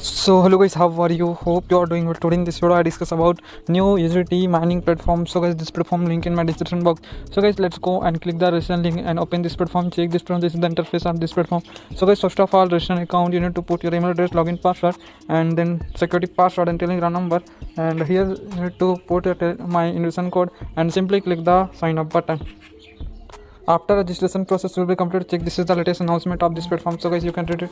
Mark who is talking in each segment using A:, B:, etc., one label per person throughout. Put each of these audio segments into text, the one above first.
A: So hello guys, how are you? Hope you are doing well. Today in this video I discuss about new USDT mining platform. So guys, this platform link in my description box. So guys, let's go and click the register link and open this platform. Check this platform. This is the interface of this platform. So guys, first of all, register an account. You need to put your email address, login password, and then security password and telegram number. And here you need to put my invitation code and simply click the sign up button. After registration process will be completed, check this is the latest announcement of this platform. So guys, you can read it.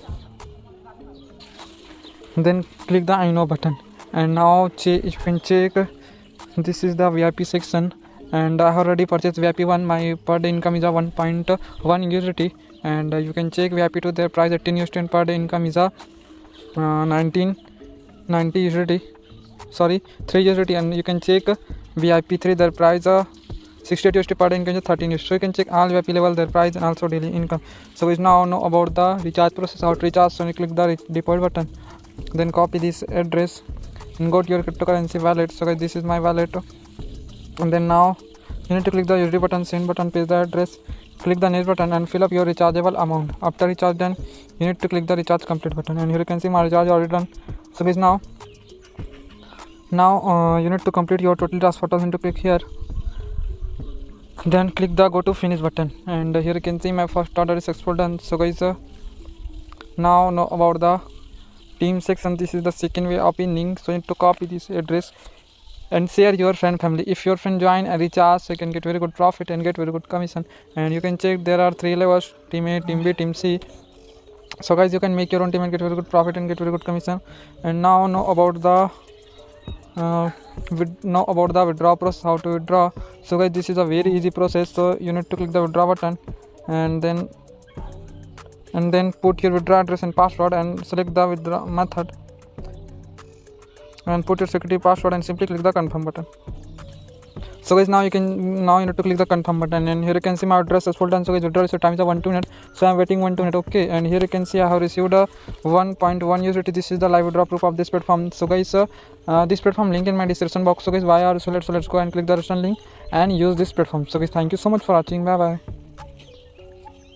A: Then click the I know button, and now you can check. This is the VIP section, and I have already purchased VIP 1. My per day income is a 1.1 USDT, and you can check VIP 2. Their price 18 USDT, and per day income is a 1990 USDT. Sorry, 3 USDT, and you can check VIP 3. Their price 68 USDT, per day income is 13 USDT. So you can check all VIP level, their price, and also daily income. So we now know about the recharge process, how to recharge. So you click the deposit button. Then copy this address and go to your cryptocurrency wallet. So guys, this is my wallet, and then now you need to click the USD button, send button, paste the address, click the next button and fill up your rechargeable amount. After recharge done, you need to click the recharge complete button, and here you can see my recharge already done. So guys, now you need to complete your total transfer. You need to click here, then click the go to finish button, and here you can see my first order is successful done. So guys, now know about the team section. This is the second way of earning. So you need to copy this address and share your friend family. If your friend join and recharge, so you can get very good profit and get very good commission. And you can check there are 3 levels: team A, team B, team C. So guys, you can make your own team and get very good profit and get very good commission. And now know about the withdrawal process, how to withdraw. So guys, this is a very easy process. So you need to click the withdraw button, and then put your withdraw address and password and select the withdraw method and put your security password and simply click the confirm button. So guys, now you need to click the confirm button, and here you can see my address is full done. So guys, withdrawal time is 1 2 minutes, so I'm waiting 1 2 minutes. Okay, and here you can see I have received a 1.1 USDT. This is the live withdrawal proof of this platform. So guys, this platform link in my description box. So guys, why are so let's go and click the description link and use this platform. So guys, thank you so much for watching. Bye bye.